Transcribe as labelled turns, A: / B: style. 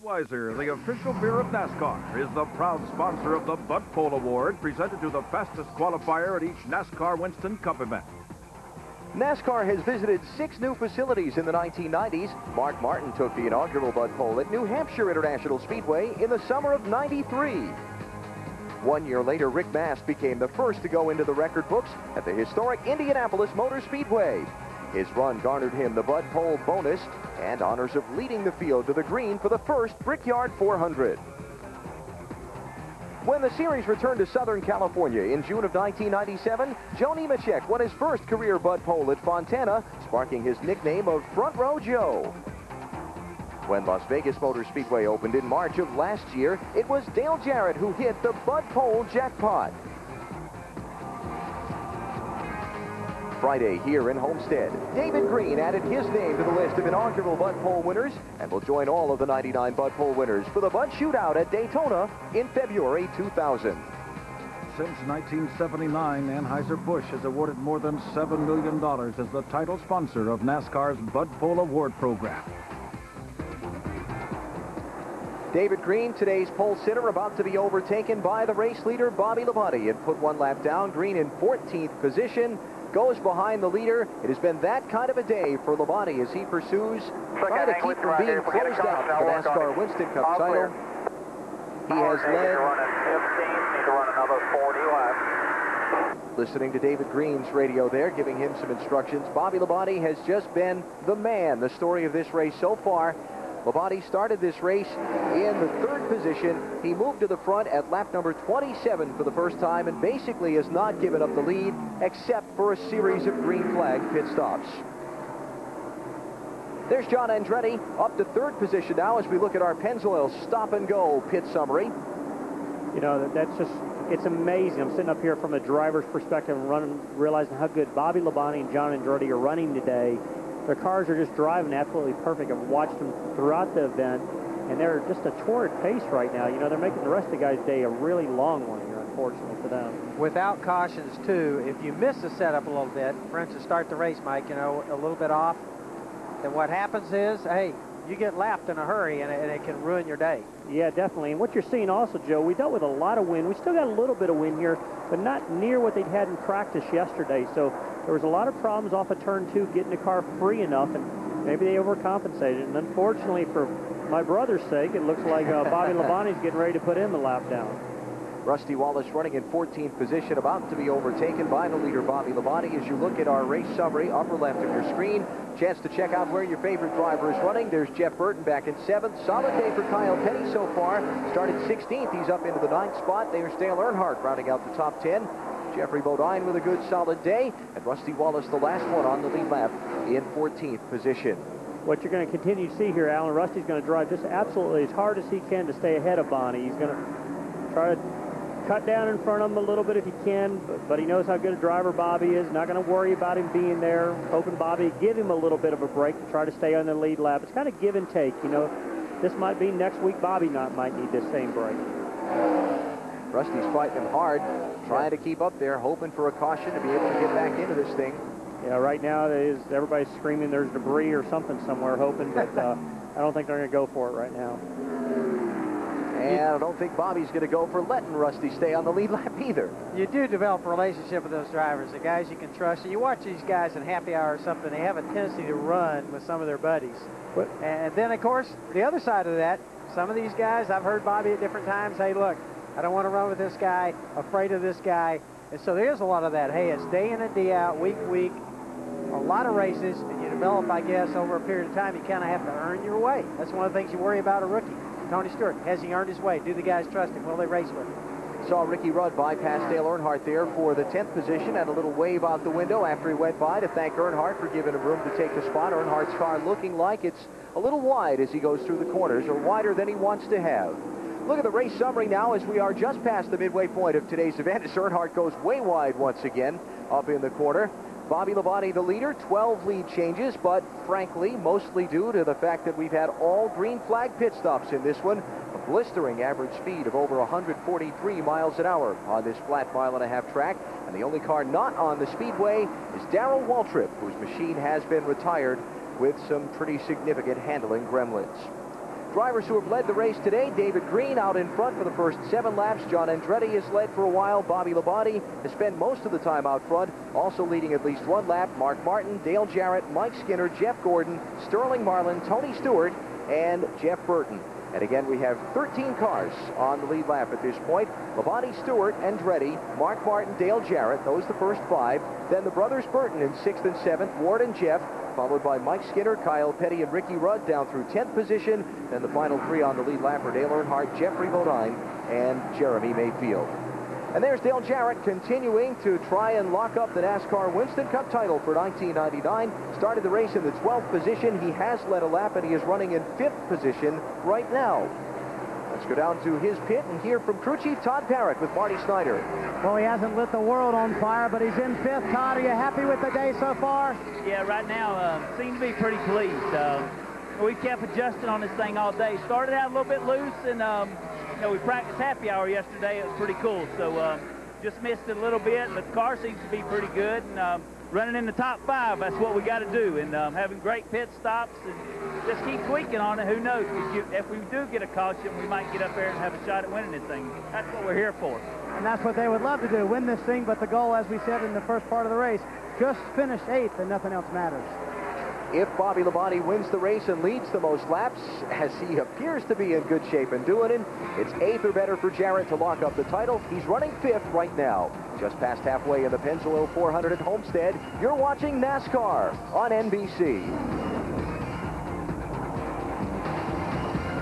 A: Budweiser, the official beer of NASCAR, is the proud sponsor of the Bud Pole Award, presented to the fastest qualifier at each NASCAR Winston Cup event.
B: NASCAR has visited 6 new facilities in the 1990s. Mark Martin took the inaugural Bud Pole at New Hampshire International Speedway in the summer of '93. 1 year later, Rick Mast became the first to go into the record books at the historic Indianapolis Motor Speedway. His run garnered him the Bud Pole bonus and honors of leading the field to the green for the first Brickyard 400. When the series returned to Southern California in June of 1997, Joe Nemechek won his first career Bud Pole at Fontana, sparking his nickname of Front Row Joe. When Las Vegas Motor Speedway opened in March of last year, it was Dale Jarrett who hit the Bud Pole jackpot. Friday here in Homestead, David Green added his name to the list of inaugural Bud Pole winners and will join all of the 99 Bud Pole winners for the Bud Shootout at Daytona in February 2000.
A: Since 1979, Anheuser-Busch has awarded more than $7 million as the title sponsor of NASCAR's Bud Pole Award program.
B: David Green, today's pole sitter, about to be overtaken by the race leader, Bobby Labonte, and put one lap down. Green in 14th position. Goes behind the leader. It has been that kind of a day for Labonte as he pursues trying to keep from being closed out for the NASCAR Winston Cup title. He has led. Listening to David Green's radio there, giving him some instructions. Bobby Labonte has just been the man, the story of this race so far. Labonte started this race in the 3rd position. He moved to the front at lap number 27 for the first time and basically has not given up the lead except for a series of green flag pit stops. There's John Andretti up to 3rd position now as we look at our Pennzoil stop and go pit summary.
C: You know, it's amazing. I'm sitting up here from a driver's perspective and realizing how good Bobby Labonte and John Andretti are running today. Their cars are just driving absolutely perfect. I've watched them throughout the event, and they're just a torrid pace right now. You know, they're making the rest of the guys' day a really long one here, unfortunately for them.
D: Without cautions, too, if you miss the setup a little bit, for instance, start the race, Mike, you know, a little bit off, then what happens is, hey, you get lapped in a hurry, and it can ruin your day.
C: Yeah, definitely. And what you're seeing also, Joe, we dealt with a lot of wind. We still got a little bit of wind here, but not near what they'd had in practice yesterday. So there was a lot of problems off of turn 2 getting the car free enough, and maybe they overcompensated. And unfortunately, for my brother's sake, it looks like Bobby Labonte's getting ready to put in the lap down.
B: Rusty Wallace running in 14th position, about to be overtaken by the leader, Bobby Labonte. As you look at our race summary, upper left of your screen, chance to check out where your favorite driver is running. There's Jeff Burton back in 7th. Solid day for Kyle Petty so far. Started 16th. He's up into the 9th spot. There's Dale Earnhardt rounding out the top 10. Jeffrey Bodine with a good solid day. And Rusty Wallace, the last one on the lead lap, in 14th position.
C: What you're going to continue to see here, Alan, Rusty's going to drive just absolutely as hard as he can to stay ahead of Bonnie. He's going to try to cut down in front of him a little bit if he can, but he knows how good a driver Bobby is. Not going to worry about him being there. Hoping Bobby give him a little bit of a break to try to stay on the lead lap. It's kind of give and take. You know, this might be next week Bobby might need this same break.
B: Rusty's fighting him hard, trying to keep up there, hoping for a caution to be able to get back into this thing.
C: Yeah, right now everybody's screaming there's debris or something somewhere, hoping, but I don't think they're going to go for it right now.
B: And I don't think Bobby's going to go for letting Rusty stay on the lead lap either.
D: You do develop a relationship with those drivers, the guys you can trust. And you watch these guys in happy hour or something, they have a tendency to run with some of their buddies.
C: What?
D: And then, of course, the other side of that, some of these guys, I've heard Bobby at different times, hey, look, I don't want to run with this guy, afraid of this guy. And so there's a lot of that. Hey, it's day in and day out, week to week, a lot of races, and you develop, I guess, over a period of time, you kind of have to earn your way. That's one of the things you worry about a rookie. Tony Stewart, has he earned his way? Do the guys trust him? Will they race with him?
B: Saw Ricky Rudd bypass Dale Earnhardt there for the 10th position, and a little wave out the window after he went by to thank Earnhardt for giving him room to take the spot. Earnhardt's car looking like it's a little wide as he goes through the corners, or wider than he wants to have. Look at the race summary now as we are just past the midway point of today's event as Earnhardt goes way wide once again up in the corner. Bobby Labonte, the leader, 12 lead changes, but frankly, mostly due to the fact that we've had all green flag pit stops in this one. A blistering average speed of over 143 miles an hour on this flat mile-and-a-half track. And the only car not on the speedway is Darrell Waltrip, whose machine has been retired with some pretty significant handling gremlins. Drivers who have led the race today: David Green out in front for the first 7 laps. John Andretti has led for a while. Bobby Labonte has spent most of the time out front, also leading at least 1 lap. Mark Martin, Dale Jarrett, Mike Skinner, Jeff Gordon, Sterling Marlin, Tony Stewart, and Jeff Burton. And again, we have 13 cars on the lead lap at this point. Labonte, Stewart, Andretti, Mark Martin, Dale Jarrett, those the first 5. Then the brothers Burton in 6th and 7th, Ward and Jeff, followed by Mike Skinner, Kyle Petty, and Ricky Rudd down through 10th position. Then the final 3 on the lead lap are Dale Earnhardt, Jeffrey Bodine, and Jeremy Mayfield. And there's Dale Jarrett continuing to try and lock up the NASCAR Winston Cup title for 1999. Started the race in the 12th position. He has led a lap, and he is running in 5th position right now. Let's go down to his pit and hear from crew chief Todd Parrott with Marty Snyder.
E: Well, he hasn't lit the world on fire, but he's in 5th. Todd, are you happy with the day so far?
F: Yeah, right now, seem to be pretty pleased. We kept adjusting on this thing all day. Started out a little bit loose, and you know, we practiced happy hour yesterday. It was pretty cool. So just missed it a little bit, but the car seems to be pretty good. And running in the top 5, that's what we got to do. And having great pit stops and just keep tweaking on it. Who knows? If we do get a caution, we might get up there and have a shot at winning this thing. That's what we're here for.
E: And that's what they would love to do, win this thing. But the goal, as we said in the first part of the race, just finish 8th and nothing else matters.
B: If Bobby Labonte wins the race and leads the most laps, as he appears to be in good shape and doing it, it's 8th or better for Jarrett to lock up the title. He's running 5th right now. Just past halfway in the Pennzoil 400 at Homestead, you're watching NASCAR on NBC.